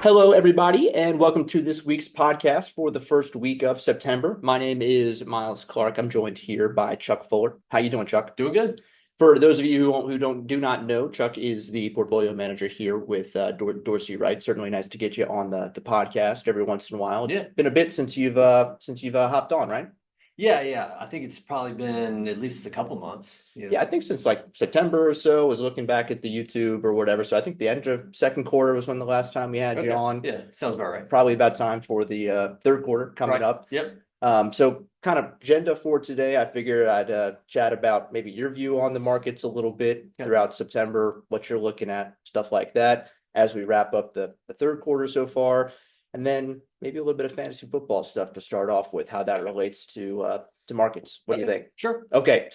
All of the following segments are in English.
Hello, everybody, and welcome to this week's podcast for the first week of September. My name is Miles Clark. I'm joined here by Chuck Fuller. How you doing, Chuck? Doing good. For those of you who do not know, Chuck is the portfolio manager here with Dorsey, Wright. Certainly nice to get you on the podcast every once in a while. It's Yeah. been a bit since you've hopped on, right? Yeah. I think it's probably been at least a couple months. Yeah, I think since like September or so. Was looking back at the YouTube or whatever. So I think the end of second quarter was when the last time we had you Okay. on. Yeah. Sounds about right. Probably about time for the third quarter coming Right. up. Yep. So kind of agenda for today, I figured I'd chat about maybe your view on the markets a little bit Okay. throughout September, what you're looking at, stuff like that, as we wrap up the third quarter so far, and then maybe a little bit of fantasy football stuff to start off with, how that relates to markets. What do you think? Sure. Okay,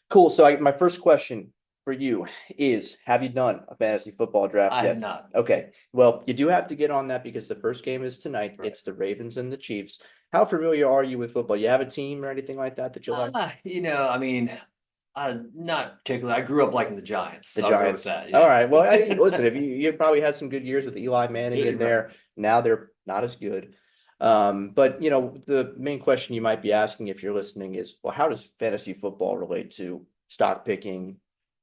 cool. So my first question for you is, have you done a fantasy football draft I have yet? not. Okay, well, you do have to get on that because the first game is tonight. Right. It's the Ravens and the Chiefs. How familiar are you with football? You have a team or anything like that that you like? I mean, not particularly. I grew up liking the Giants. The So I'll go with Giants. that. All Yeah. right. Well, listen, if you probably had some good years with Eli Manning in Right. there. Now they're not as good. But the main question you might be asking if you're listening is, well, how does fantasy football relate to stock picking,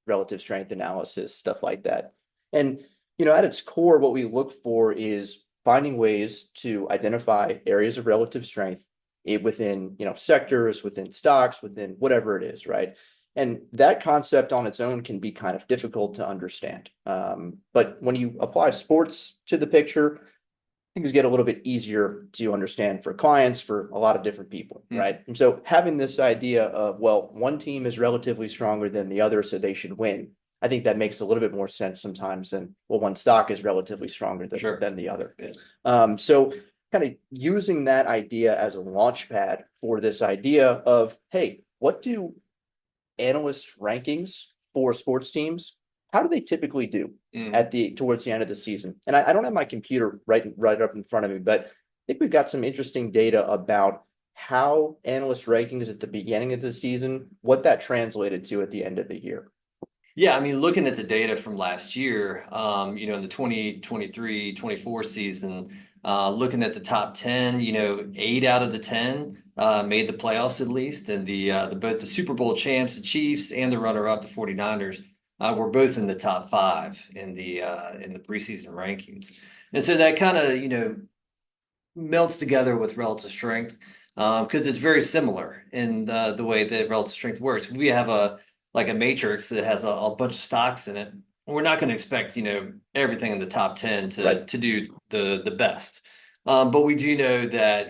relative strength analysis, stuff like that? And at its core, what we look for is finding ways to identify areas of relative strength within sectors, within stocks, within whatever it is, right? And that concept on its own can be kind of difficult to understand. But when you apply sports to the picture, things get a little bit easier to understand for clients, for a lot of different people, right? And so having this idea of, well, one team is relatively stronger than the other, so they should win. I think that makes a little bit more sense sometimes than, well, one stock is relatively stronger Sure. than the other. Yeah. So kind of using that idea as a launch pad for this idea of, hey, what do analyst rankings for sports teams, how do they typically do towards the end of the season? And I don't have my computer right up in front of me, but I think we've got some interesting data about how analyst rankings at the beginning of the season, what that translated to at the end of the year. Yeah, I mean, looking at the data from last year, in the 2023-24 season, looking at the top 10, 8 out of the 10 made the playoffs at least, and the both the Super Bowl champs, the Chiefs, and the runner-up, the 49ers, were both in the top 5 in the preseason rankings. And so that kind of, melts together with relative strength because it's very similar in the way that relative strength works. We have a matrix that has a bunch of stocks in it. We're not going to expect, everything in the top 10 Right. to do the best. But we do know that,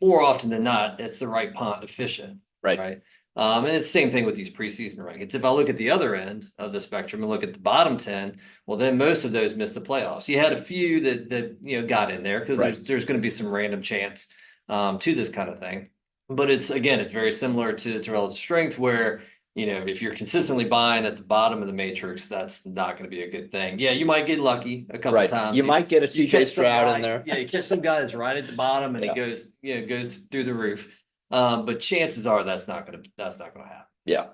more often than not, it's the right pond to fish in, Right. right? And it's the same thing with these preseason rankings. If I look at the other end of the spectrum and look at the bottom 10, well, then most of those missed the playoffs. You had a few that got in there because Right. there's going to be some random chance to this kind of thing. But it's very similar to relative strength where if you're consistently buying at the bottom of the matrix, that's not going to be a good thing. Yeah, you might get lucky a couple Right. times. You might get a You CJ catch some Stroud in guy, there. yeah, you catch some guy that's right at the bottom and Yeah. it goes through the roof. But chances are that's not gonna happen. Yeah.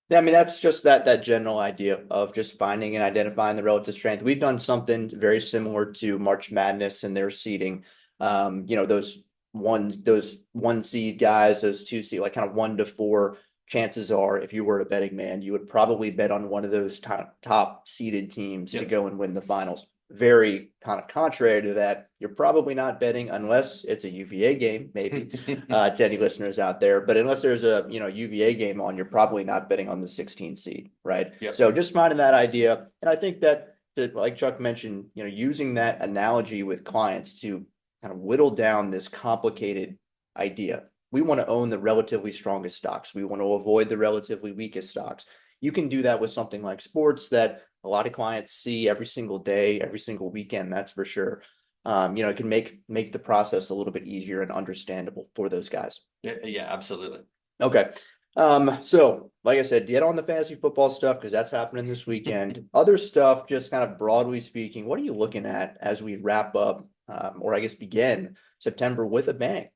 Yeah, I mean, that's just that general idea of just finding and identifying the relative strength. We've done something very similar to March Madness and their seeding. Those one seed guys, those two seed, like kind of 1 to 4. Chances are, if you were a betting man, you would probably bet on one of those top seeded teams to go and win the finals. Very kind of contrary to that, you're probably not betting unless it's a UVA game, maybe to any listeners out there. But unless there's a UVA game on, you're probably not betting on the 16 seed, right? Yep. So just finding that idea, and I think that like Chuck mentioned, using that analogy with clients to kind of whittle down this complicated idea. We want to own the relatively strongest stocks. We want to avoid the relatively weakest stocks. You can do that with something like sports that a lot of clients see every single day, every single weekend, that's for sure. It can make the process a little bit easier and understandable for those guys. Yeah, absolutely. Okay. So like I said, get on the fantasy football stuff because that's happening this weekend. Other stuff, just kind of broadly speaking, what are you looking at as we wrap up, or I guess begin September with a bang?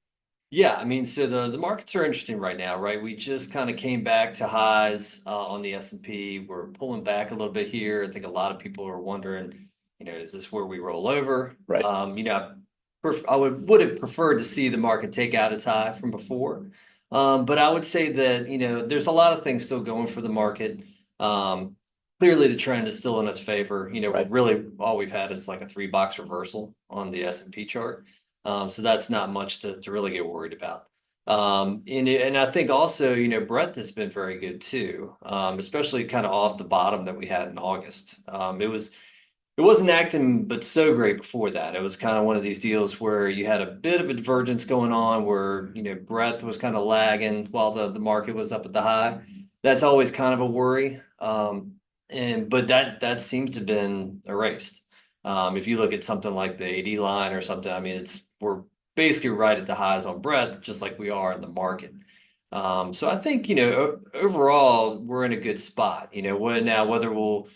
Yeah, I mean, so the markets are interesting right now, right? We just kind of came back to highs on the S&P. We're pulling back a little bit here. I think a lot of people are wondering, Is this where we roll over? Right. I would have preferred to see the market take out its high from before. But I would say that, there's a lot of things still going for the market. Clearly the trend is still in its favor. Right. Really all we've had is like a 3 box reversal on the S&P chart. So that's not much to really get worried about. And I think also, breadth has been very good too, especially kind of off the bottom that we had in August. It wasn't acting but so great before that. It was kind of one of these deals where you had a bit of a divergence going on where, breadth was kind of lagging while the market was up at the high. That's always kind of a worry. But that seems to have been erased. If you look at something like the AD line or something, I mean, we're basically right at the highs on breadth, just like we are in the market. So I think, overall, we're in a good spot. Whether we'll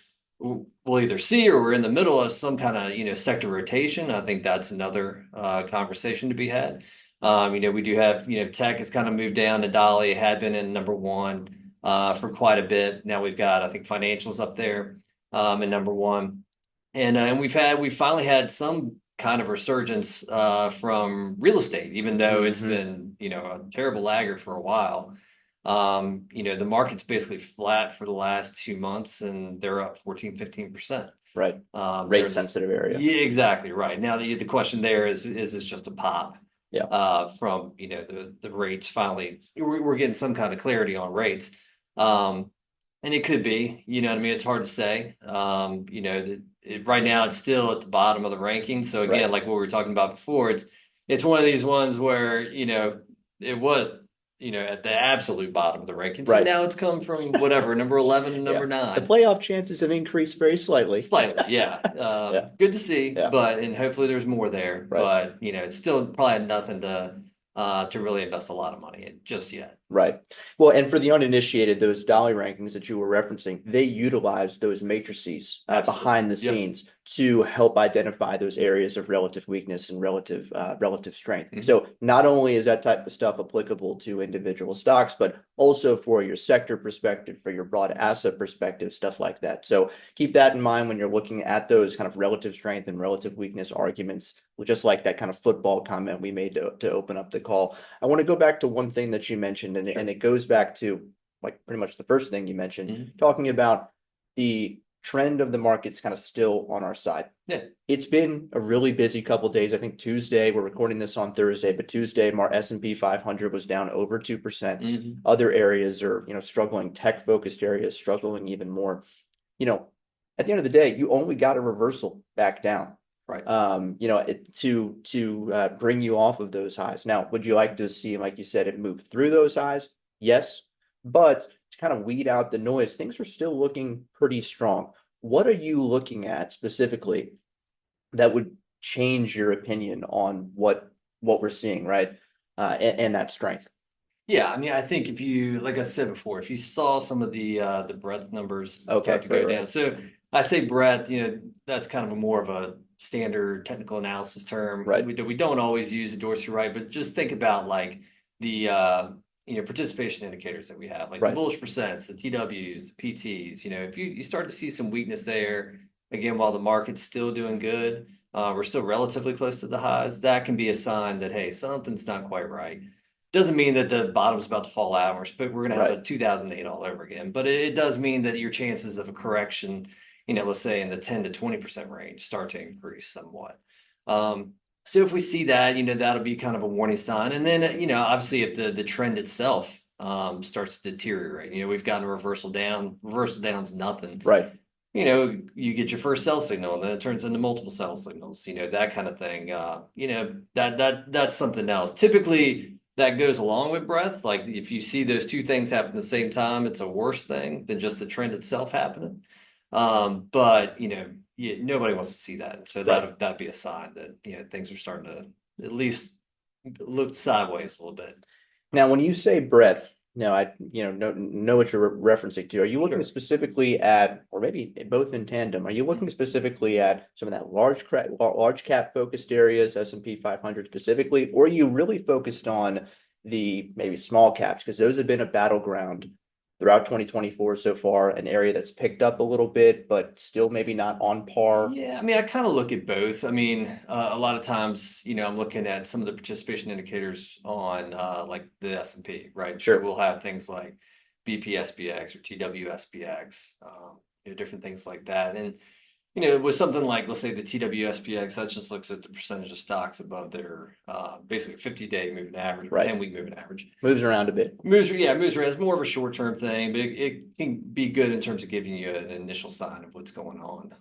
either see or we're in the middle of some kind of, sector rotation. I think that's another conversation to be had. We do have, tech has kind of moved down to Dolly. It had been in number one for quite a bit. Now we've got, I think, financials up there in number one. And we finally had some kind of resurgence from real estate, even though it's been, a terrible laggard for a while. The market's basically flat for the last 2 months and they're up 14-15%. Right. Rate sensitive area. Yeah, exactly. Right. Now the question there is this just a pop? Yeah. From, the rates finally, we're getting some kind of clarity on rates. And it could be, what I mean? It's hard to say. Right now it's still at the bottom of the rankings. So again, Right. like what we were talking about before, it's one of these ones where, it was, at the absolute bottom of the rankings. Right. And now it's come from whatever, number 11 and number Yeah. 9. The playoff chances have increased very slightly. Slightly, yeah. Yeah. Good to see, Yeah. and hopefully there's more there. Right. But, it's still probably nothing to really invest a lot of money in just yet. Right. Well, and for the uninitiated, those Dolly rankings that you were referencing, they utilize those matrices behind the scenes to help identify those areas of relative weakness and relative strength. So not only is that type of stuff applicable to individual stocks, but also for your sector perspective, for your broad asset perspective, stuff like that. So keep that in mind when you're looking at those kind of relative strength and relative weakness arguments, just like that kind of football comment we made to open up the call. I want to go back to one thing that you mentioned, and it goes back to like pretty much the first thing you mentioned, talking about the trend of the market's kind of still on our side. Yeah. It's been a really busy couple of days. I think Tuesday, we're recording this on Thursday, but Tuesday, our S&P 500 was down over 2%. Other areas are, struggling, tech-focused areas struggling even more. At the end of the day, you only got a reversal back down. Right. To bring you off of those highs. Now, would you like to see, like you said, it move through those highs? Yes. But to kind of weed out the noise, things are still looking pretty strong. What are you looking at specifically that would change your opinion on what we're seeing, right? And that strength? Yeah, I mean, I think if you, like I said before, if you saw some of the breadth numbers start to go down. So I say breadth, that's kind of more of a standard technical analysis term. Right. We don't always use a Dorsey Wright, but just think about like the participation indicators that we have, like the bullish percents, the TWs, the PTs. If you start to see some weakness there, again, while the market's still doing good, we're still relatively close to the highs. That can be a sign that, hey, something's not quite right. Doesn't mean that the bottom's about to fall out, but we're going to have a 2008 all over again. But it does mean that your chances of a correction, let's say in the 10 to 20% range, start to increase somewhat. So if we see that, that'll be kind of a warning sign. And then, obviously if the trend itself starts to deteriorate, we've gotten a reversal down. Reversal down's nothing. Right. You get your first sell signal and then it turns into multiple sell signals, that kind of thing. That's something else. Typically, that goes along with breadth. Like if you see those two things happen at the same time, it's a worse thing than just the trend itself happening. But nobody wants to see that. So that'd be a sign that things are starting to at least look sideways a little bit. Now, when you say breadth, I know what you're referencing to. Are you looking specifically at, or maybe both in tandem? Are you looking specifically at some of that large cap focused areas, S&P 500 specifically, or are you really focused on the maybe small caps because those have been a battleground throughout 2024 so far, an area that's picked up a little bit, but still maybe not on par? Yeah, I mean, I kind of look at both. I mean, a lot of times, I'm looking at some of the participation indicators on like the S&P, right? So Sure. we'll have things like BPSBX or TWSBX, different things like that. And with something like, let's say the TWSPX, that just looks at the percentage of stocks above their basically 50-day moving average or Right. 10-week moving average. Moves around a bit. Moves around. It's more of a short-term thing, but it can be good in terms of giving you an initial sign of what's going on.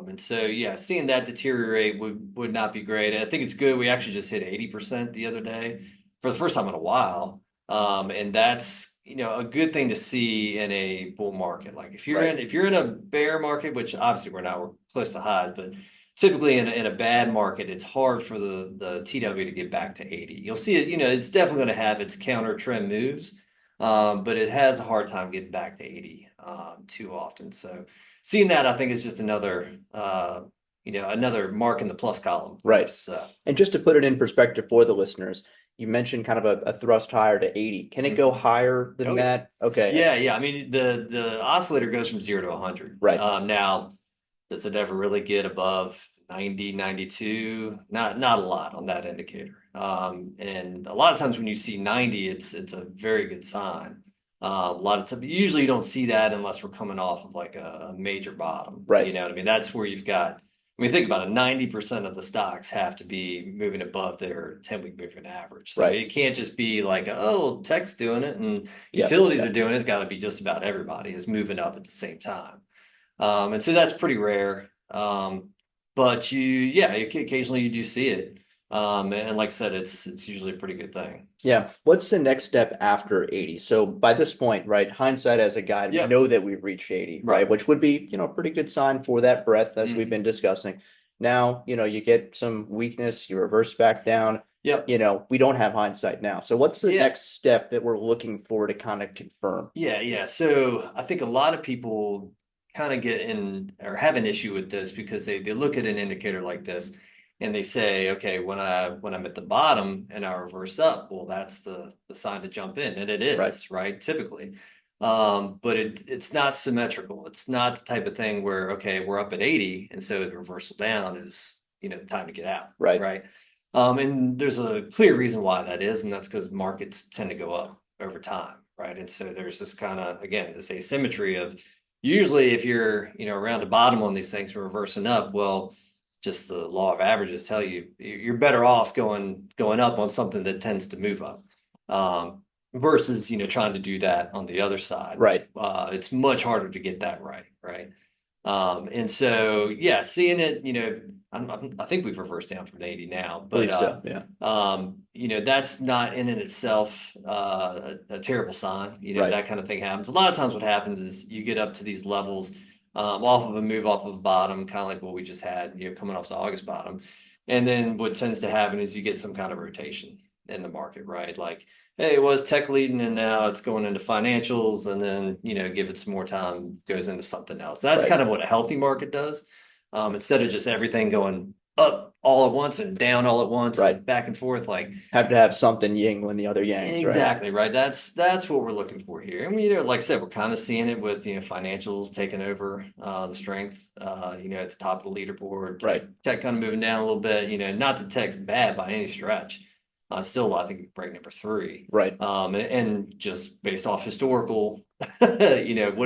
And so, yeah, seeing that deteriorate would not be great. I think it's good. We actually just hit 80% the other day for the first time in a while. And that's, a good thing to see in a bull market. Like Right. if you're in a bear market, which obviously we're close to highs, but typically in a bad market, it's hard for the TW to get back to 80. You'll see it, it's definitely going to have its counter trend moves, but it has a hard time getting back to 80 too often. So seeing that, I think, is just another mark in the plus column for Right. us. And just to put it in perspective for the listeners, you mentioned kind of a thrust higher to 80. Can it go higher than Oh yeah. that? Okay. Yeah. I mean, the oscillator goes from 0 to 100. Right. Now, does it ever really get above 90, 92? Not a lot on that indicator. And a lot of times when you see 90, it's a very good sign. A lot of times, usually you don't see that unless we're coming off of like a major bottom. You Right. know what I mean? That's where you've got, I mean, think about it, 90% of the stocks have to be moving above their 10-week moving average. So Right. it can't just be like, oh, tech's doing it and Yep. utilities are Yep. doing it. It's got to be just about everybody is moving up at the same time. And so that's pretty rare. But occasionally you do see it. And like I said, it's usually a pretty good thing. So, Yeah. What's the next step after 80? So by this point, right, hindsight as a guide, we yeah, know that we've reached 80, right? right. Which would be, a pretty good sign for that breadth as we've Hmm. been discussing. Now, you get some weakness, you reverse back down. Yep. We don't have hindsight now. So what's the Yeah. next step that we're looking for to kind of confirm? Yeah. So I think a lot of people kind of get in or have an issue with this because they look at an indicator like this and they say, okay, when I'm at the bottom and I reverse up, well, that's the sign to jump in, and it Right. is, right? Typically. But it's not symmetrical. It's not the type of thing where, okay, we're up at 80, and so the reversal down is, the time to get out, Right. right? And there's a clear reason why that is, and that's because markets tend to go up over time, right? And so there's this kind of, again, this asymmetry of usually if you're, around the bottom on these things reversing up, well, just the law of averages tell you you're better off going up on something that tends to move up. Versus, trying to do that on the other side. Right. It's much harder to get that right? And so, yeah, seeing it, I think we've reversed down from 80 now, but Believe so. Yeah. that's not in and itself a terrible sign. Right. That kind of thing happens. A lot of times, what happens is you get up to these levels off of a move off of the bottom, kind of like what we just had, coming off the August bottom, and then what tends to happen is you get some kind of rotation in the market, right? Like, hey, it was tech leading and now it's going into financials, and then, give it some more time, goes into something else. That's Right. kind of what a healthy market does. Instead of just everything going up all at once and down all at once Right. and back and forth, like Have to have something yin when the other yangs, right? exactly right. That's what we're looking for here. And like I said, we're kind of seeing it with financials taking over the strength. At the top of the leaderboard, Right. tech kind of moving down a little bit. Not that tech's bad by any stretch. Still, I think break number 3. Right. And just based off historical, what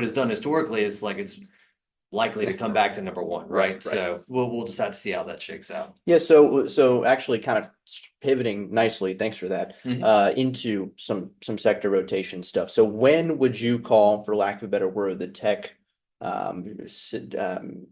it's done historically is like it's likely to come back to number 1, right? Right. So we'll just have to see how that shakes out. Yeah, so actually kind of pivoting nicely, thanks for that, Mhm. into some sector rotation stuff. So when would you call, for lack of a better word, the tech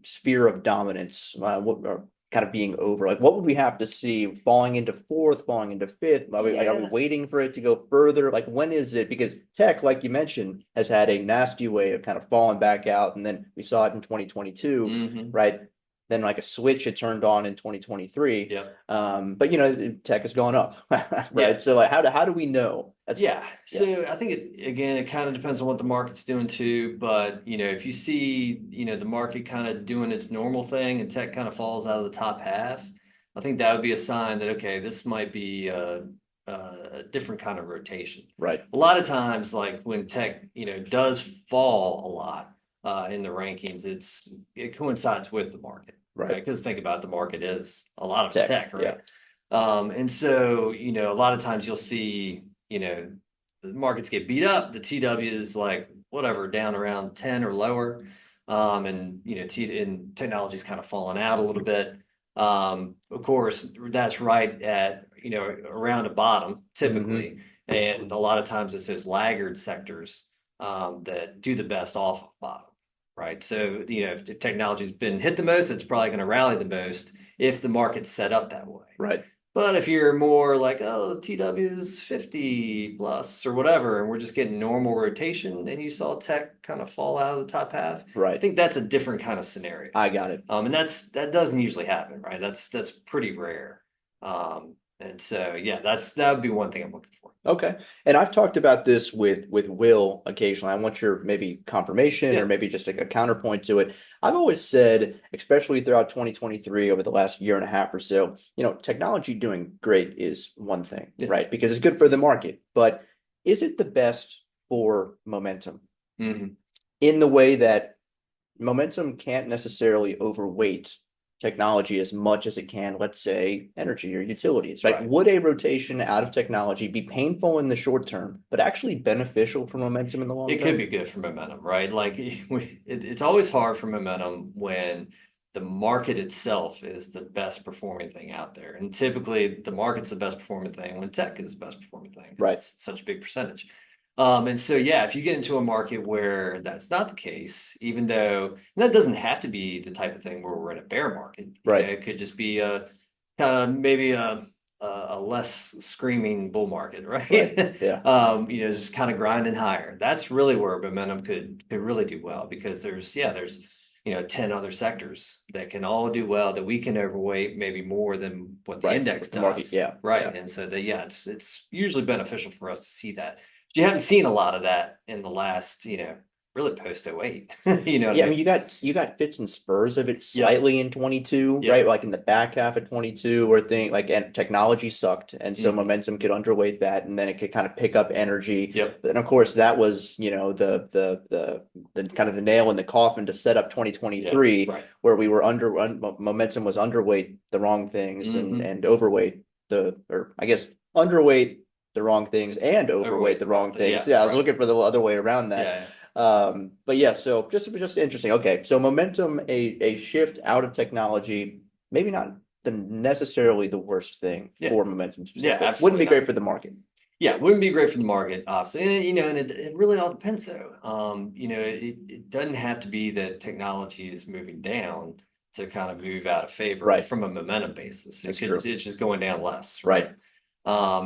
sphere of dominance, or kind of being over? Like what would we have to see falling into fourth, falling into fifth? Are we Yeah. waiting for it to go further? Like when is it? Because tech, like you mentioned, has had a nasty way of kind of falling back out, and then we saw it in 2022, Hmm. right? Then like a switch it turned on in 2023. Yep. But tech is going up, Yeah. right? So like how do we know? Yeah. Yeah, So I think it kind of depends on what the market's doing too. But, if you see, the market kind of doing its normal thing and tech kind of falls out of the top half, I think that would be a sign that, okay, this might be a different kind of rotation. Right. A lot of times, like when tech, does fall a lot in the rankings, it coincides with the market, Right. right? Because think about it, the market is a lot of Tech. tech, Yeah. right? And so, a lot of times you'll see, the markets get beat up. The TW is like whatever, down around 10 or lower. And and technology's kind of fallen out a little bit. Of course, that's right at around a bottom Hmm. typically, and a lot of times it's those laggard sectors that do the best off of bottom, right? So if technology's been hit the most, it's probably going to rally the most if the market's set up that way. Right. But if you're more like, oh, TW is 50 plus or whatever, and we're just getting normal rotation, and you saw tech kind of fall out of the top half, I Right. think that's a different kind of scenario. I got it. And that doesn't usually happen, right? That's pretty rare. And so yeah, that would be one thing I'm looking for. Okay. And I've talked about this with Will occasionally. I want your maybe confirmation or Yeah. maybe just a counterpoint to it. I've always said, especially throughout 2023, over the last year and a half or so, technology doing great is one thing, Yeah. right? Because it's good for the market. But is it the best for momentum Hmm. in the way that momentum can't necessarily overweight technology as much as it can, let's say, energy or utilities, right? Right. Would a rotation out of technology be painful in the short term, but actually beneficial for momentum in the long It could term? be good for momentum, right? Like it's always hard for momentum when the market itself is the best performing thing out there. And typically the market's the best performing thing when tech is the best performing thing because Right. it's such a big percentage. And so, yeah, if you get into a market where that's not the case, even though and that doesn't have to be the type of thing where we're in a bear market, Right. it could just be a kind of maybe a less screaming bull market, Right. right? Yeah. Just kind of grinding higher. That's really where momentum could really do well because there's 10 other sectors that can all do well that we can overweight maybe more than what the Right. index The market. does. Yeah. Right. Yeah. And so it's usually beneficial for us to see that. But you haven't seen a lot of that in the last, really post '08. You know what I Yeah, I mean, mean? you got fits and spurs of it Yep. slightly in 22, right? Yep. Like in the back half of 22, where thing like and technology sucked, and so Hmm. momentum could underweight that, and then it could kind of pick up energy. Yep. And of course, that was the kind of the nail in the coffin to set up Yep. 2023, Right. where we were momentum was underweight the wrong things Hmm. and overweight or I guess underweight the wrong things and overweight Overweight the the wrong wrong thing. things. Yeah. Yeah, I was Right. looking for the other way around that. Yeah. But yeah, so just interesting. Okay, so momentum, a shift out of technology, maybe not necessarily the worst thing Yeah. for momentum Yeah. specifically. Wouldn't Absolutely be great not. for the market. Yeah, it wouldn't be great for the market, obviously. And it really all depends though. It doesn't have to be that technology is moving down to kind of move out of favor Right, from a momentum basis. that's It's true. just going down less, right? Right,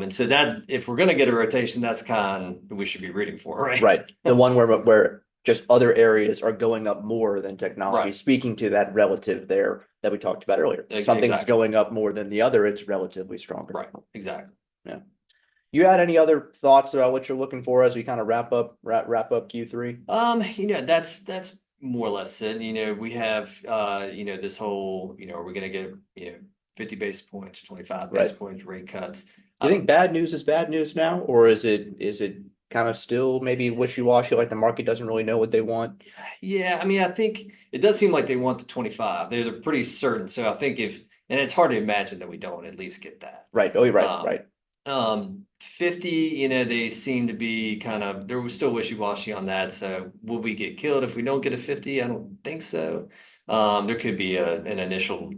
And so that if we're gonna get a rotation, that's kind we should be rooting for, right? right. The one where just other areas are going up more than technology. Right. Speaking to that relative there that we talked about earlier, something's Exactly. going up more than the other, it's relatively stronger. Right. Exactly. Yeah. You had any other thoughts about what you're looking for as we kind of wrap up Q3? That's more or less it. We have this whole, are we gonna get, 50 basis points, 25 basis Right. points rate cuts? Do I you think don't bad news is bad news now, or is it kind of still maybe wishy-washy, like the market doesn't really know what they want? yeah, I mean, I think it does seem like they want the 25. They're pretty certain. So I think and it's hard to imagine that we don't at least get that. Right. Oh, you're right. Um, Right. 50, they seem to be there was still wishy-washy on that. So will we get killed if we don't get a 50? I don't think so. There could be an initial,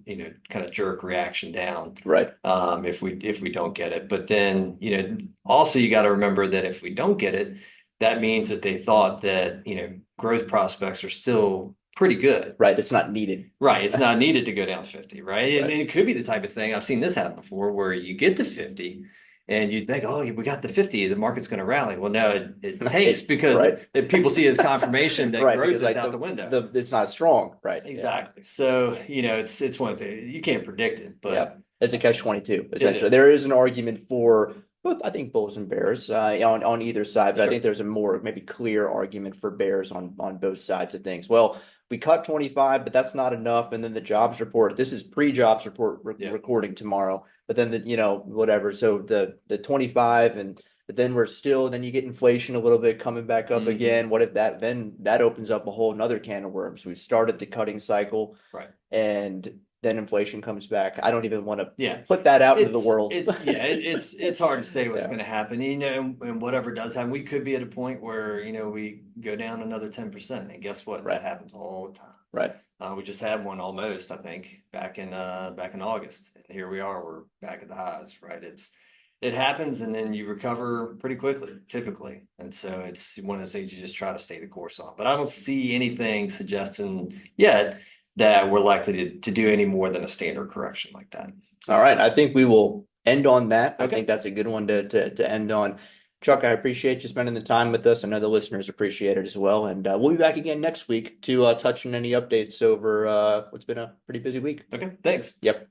kind of jerk reaction down, Right. if we don't get it. But then, also you got to remember that if we don't get it, that means that they thought that, growth prospects are still pretty good. Right. It's not needed. Right. It's not needed to go down 50, right? And Right. it could be the type of thing I've seen this happen before where you get to 50 and you think, oh, we got the 50, the market's going to rally. Well, no, it tanks because Right. people see it as confirmation that Right. growth Because is like out the window. it's not strong. Right. Yeah. Exactly. So, it's one thing you can't predict it, Yeah. but It's a catch-22, it essentially. is. There is an argument for both, I think, bulls and bears on either side, but I Sure. think there's a more maybe clear argument for bears on both sides of things. Well, we cut 25, but that's not enough. And then the jobs report, this is pre-jobs report Yeah. recording tomorrow, but then whatever. So the 25 but then then you get inflation a little bit coming back up Hmm. again. What if then that opens up a whole nother can of worms. We've started the cutting cycle Right. and then inflation comes back. I don't even want to Yeah. put that out into the world. It's hard to say what's Yeah, going to happen. And whatever does happen, we could be at a point where, we go down another 10%. And guess what? That right, happens all the time. right. We just had one almost, I think, back in August. And here we are, we're back at the highs, right? It happens and then you recover pretty quickly, typically. And so it's one of those things you just try to stay the course on. But I don't see anything suggesting yet that we're likely to do any more than a standard correction like that. All So, right. I think we will end on that. I think okay. that's a good one to end on. Chuck, I appreciate you spending the time with us. I know the listeners appreciate it as well. And we'll be back again next week to touch on any updates over what's been a pretty busy week. Okay. Thanks. Yep.